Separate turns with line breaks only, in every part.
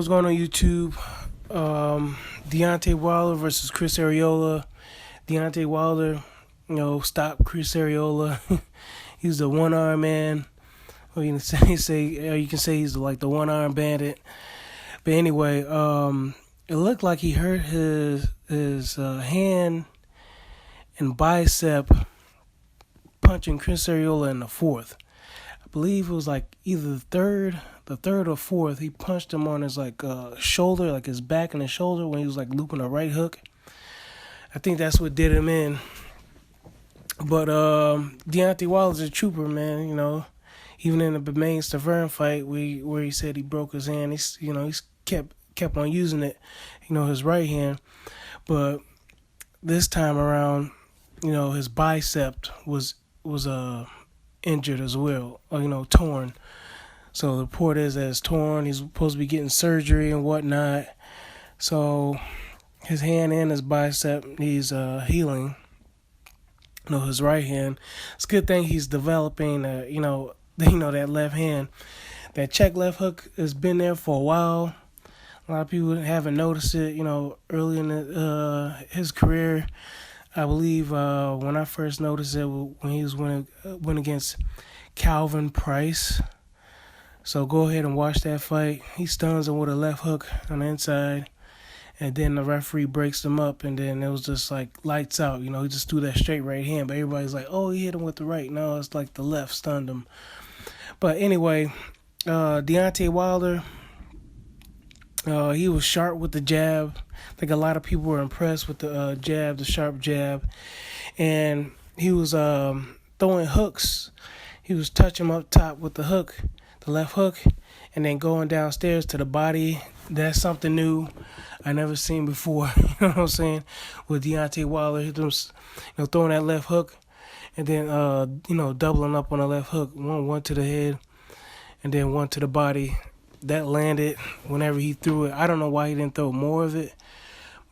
what's going on YouTube? Deontay Wilder versus Chris Arreola. Deontay Wilder, stop Chris Arreola. He's the one-arm man. Or you can say he's like the one-arm bandit. But anyway, it looked like he hurt his hand and bicep punching Chris Arreola in the fourth. I believe it was like either the third or fourth. He punched him on his shoulder, like his back and his shoulder when he was like looping a right hook. I think that's what did him in. But Deontay Wilder's a trooper, man. Even in the Bermain Stavern fight where he said he broke his hand, he's kept on using it, his right hand. But this time around, his bicep was injured as well, torn. So the report is that it's torn. He's supposed to be getting surgery and whatnot. So his hand and his bicep needs healing. His right hand. It's a good thing he's developing, that left hand. That check left hook has been there for a while. A lot of people haven't noticed it, early in his career. I believe when I first noticed it when he was went against Calvin Price. So go ahead and watch that fight. He stuns him with a left hook on the inside, and then the referee breaks him up, and then it was just like lights out. He just threw that straight right hand, but everybody's like, oh, he hit him with the right. No, it's like the left stunned him. But anyway, Deontay Wilder, he was sharp with the jab. I think a lot of people were impressed with the jab, the sharp jab. And he was throwing hooks. He was touching him up top with the hook, the left hook, and then going downstairs to the body. That's something new I never seen before. You know what I'm saying? With Deontay Wilder, throwing that left hook, and then doubling up on the left hook, one to the head, and then one to the body. That landed whenever he threw it. I don't know why he didn't throw more of it,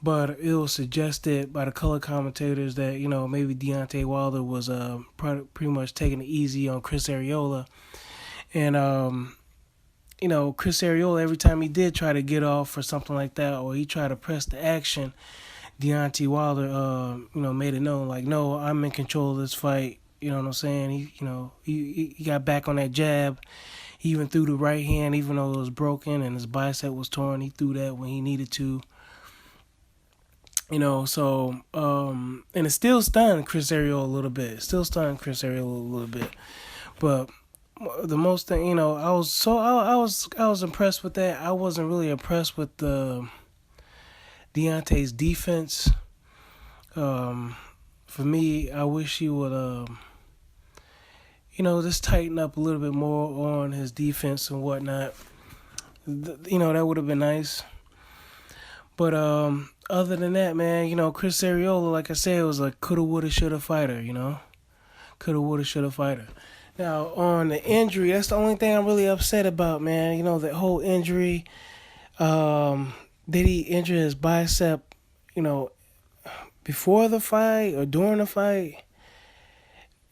but it was suggested by the color commentators that maybe Deontay Wilder was pretty much taking it easy on Chris Arreola, and Chris Arreola, every time he did try to get off or something like that, or he tried to press the action, Deontay Wilder made it known like, no, I'm in control of this fight. You know what I'm saying? He got back on that jab. He even threw the right hand, even though it was broken and his bicep was torn. He threw that when he needed to. And it still stunned Chris Arreola a little bit. But the most thing, I was impressed with that. I wasn't really impressed with Deontay's defense. For me, I wish he would just tighten up a little bit more on his defense and whatnot. That would have been nice. But other than that, man, Chris Arreola, like I said, was a coulda, woulda, shoulda fighter, Coulda, woulda, shoulda fighter. Now, on the injury, that's the only thing I'm really upset about, man. That whole injury. Did he injure his bicep, before the fight or during the fight?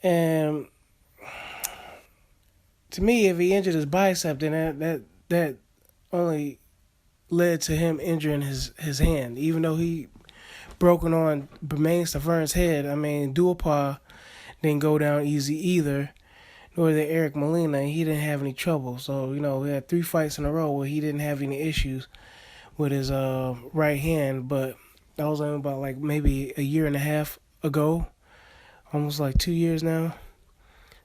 And to me, if he injured his bicep, then that only led to him injuring his hand. Even though he broken on Bermain Stavern's head, Duopa didn't go down easy either, nor did Eric Molina. He didn't have any trouble. So, we had 3 fights in a row where he didn't have any issues with his right hand. But that was only about maybe a year and a half ago, almost 2 years now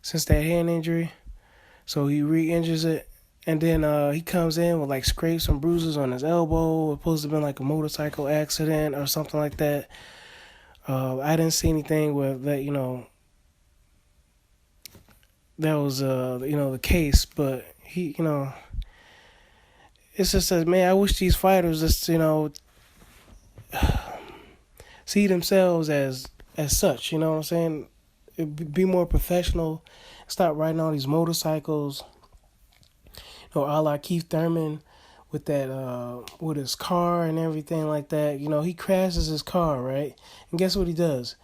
since that hand injury. So he re-injures it, and then he comes in with scrapes and bruises on his elbow. It's supposed to have been a motorcycle accident or something like that. I didn't see anything with that, that was the case, but he, it's just that, man, I wish these fighters just see themselves as such. You know what I'm saying? Be more professional. Stop riding all these motorcycles. A la Keith Thurman with that with his car and everything like that. He crashes his car, right? And guess what he does?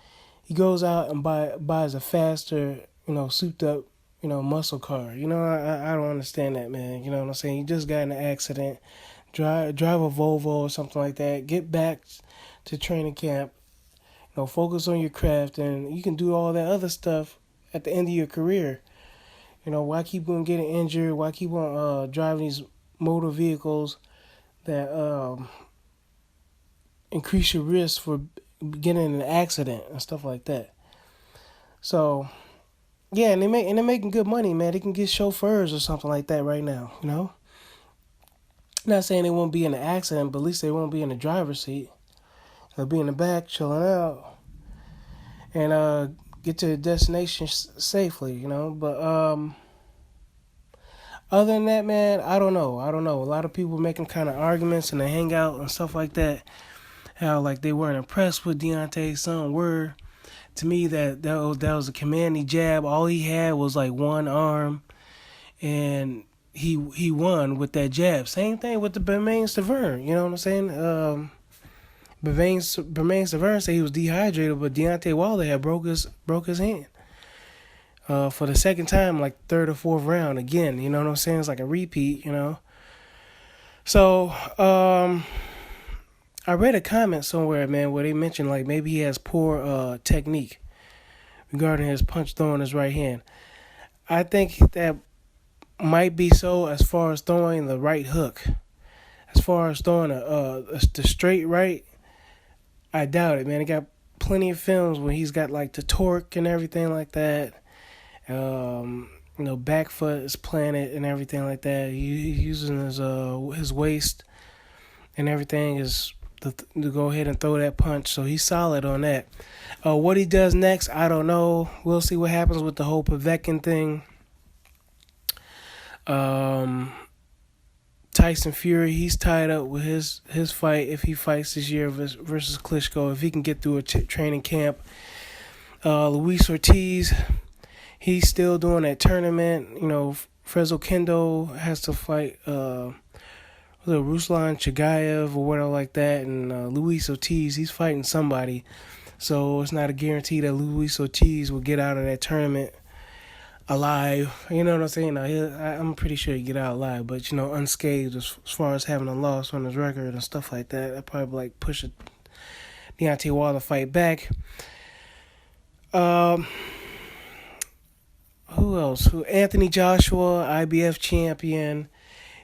He goes out and buys a faster, souped up, muscle car. I don't understand that, man. You know what I'm saying? He just got in an accident, drive a Volvo or something like that. Get back to training camp. Focus on your craft, and you can do all that other stuff at the end of your career. Why keep on getting injured? Why keep on driving these motor vehicles that increase your risk for getting in an accident and stuff like that? So, yeah, and they're making good money, man. They can get chauffeurs or something like that right now. Not saying they won't be in an accident, but at least they won't be in the driver's seat. They'll be in the back chilling out and get to the destination safely. But other than that, man, I don't know. A lot of people making kind of arguments and they hang out and stuff like that. How like they weren't impressed with Deontay. Some were. To me, that was a commanding jab. All he had was like one arm, and he won with that jab. Same thing with the Bermain-Stavern. You know what I'm saying? Bermain-Stavern said he was dehydrated, but Deontay Wilder had broke his hand for the second time, like third or fourth round again. You know what I'm saying? It's like a repeat. So I read a comment somewhere, man, where they mentioned like maybe he has poor technique regarding his punch throwing his right hand. I think that might be so as far as throwing the right hook. As far as throwing the straight right, I doubt it, man. He got plenty of films where he's got like the torque and everything like that. Back foot is planted and everything like that. He's using his waist and everything is to go ahead and throw that punch. So he's solid on that. What he does next, I don't know. We'll see what happens with the whole Povetkin thing. Tyson Fury, he's tied up with his fight if he fights this year versus Klitschko. If he can get through a training camp. Luis Ortiz, he's still doing that tournament. Fresno Kendo has to fight Ruslan Chagayev or whatever like that, and Luis Ortiz, he's fighting somebody. So it's not a guarantee that Luis Ortiz will get out of that tournament alive. You know what I'm saying? I'm pretty sure he'll get out alive, but unscathed as far as having a loss on his record and stuff like that. That probably like push Deontay Wilder fight back. Who else? Anthony Joshua, IBF champion.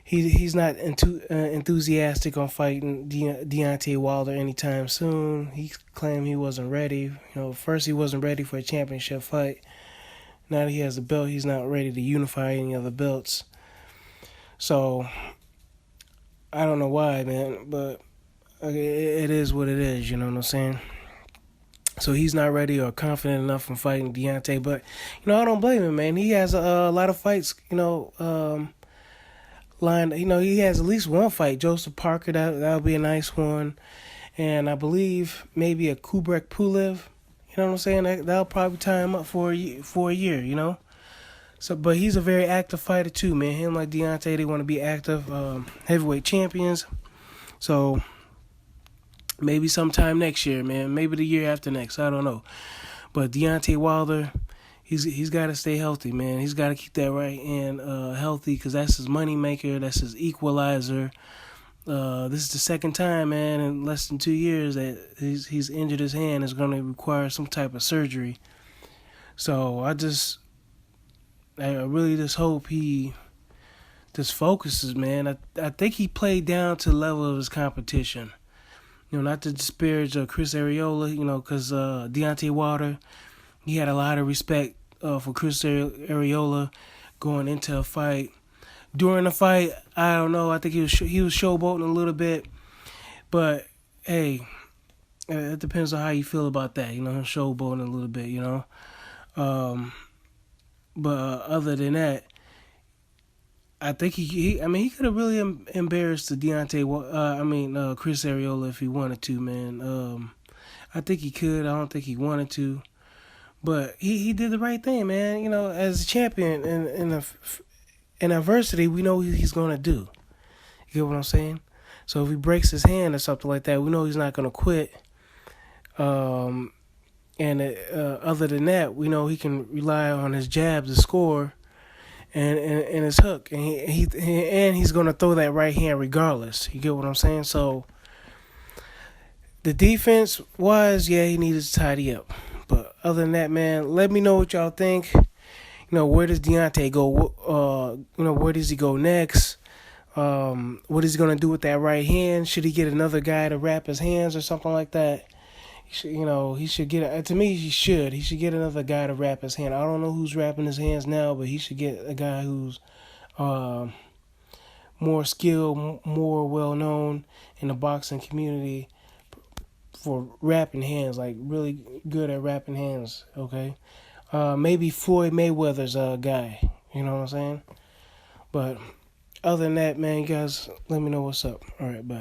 He's not enthusiastic on fighting Deontay Wilder anytime soon. He claimed he wasn't ready. First he wasn't ready for a championship fight. Now that he has a belt, he's not ready to unify any other belts. So, I don't know why, man, but it is what it is, you know what I'm saying? So he's not ready or confident enough in fighting Deontay, but, I don't blame him, man. He has a lot of fights, lined. He has at least one fight. Joseph Parker, that'll be a nice one. And I believe maybe a Kubrat Pulev. You know what I'm saying? That'll probably tie him up for a year, So, but he's a very active fighter too, man. Him like Deontay, they want to be active heavyweight champions. So maybe sometime next year, man. Maybe the year after next. I don't know. But Deontay Wilder, he's got to stay healthy, man. He's got to keep that right hand healthy because that's his money maker. That's his equalizer. This is the second time, man, in less than 2 years that he's injured his hand. Is going to require some type of surgery. So I really just hope he just focuses, man. I think he played down to the level of his competition. Not to disparage Chris Arreola, because Deontay Wilder, he had a lot of respect for Chris Arreola going into a fight. During the fight, I don't know. I think he was showboating a little bit, but hey, it depends on how you feel about that. Showboating a little bit. But other than that, I think he could have really embarrassed the Chris Arreola if he wanted to, man. I think he could. I don't think he wanted to, but he did the right thing, man. As a champion in adversity, we know what he's gonna do. You get what I'm saying? So if he breaks his hand or something like that, we know he's not gonna quit. Other than that, we know he can rely on his jab to score. and his hook, and he's gonna throw that right hand regardless. You get what I'm saying? So the defense wise, yeah, he needed to tidy up. But other than that, man, let me know what y'all think. Where does Deontay go? Where does he go next? What is he gonna do with that right hand? Should he get another guy to wrap his hands or something like that? He should get. To me, he should. He should get another guy to wrap his hand. I don't know who's wrapping his hands now, but he should get a guy who's more skilled, more well known in the boxing community for wrapping hands, like really good at wrapping hands. Okay, maybe Floyd Mayweather's a guy. You know what I'm saying? But other than that, man, you guys, let me know what's up. All right, bye.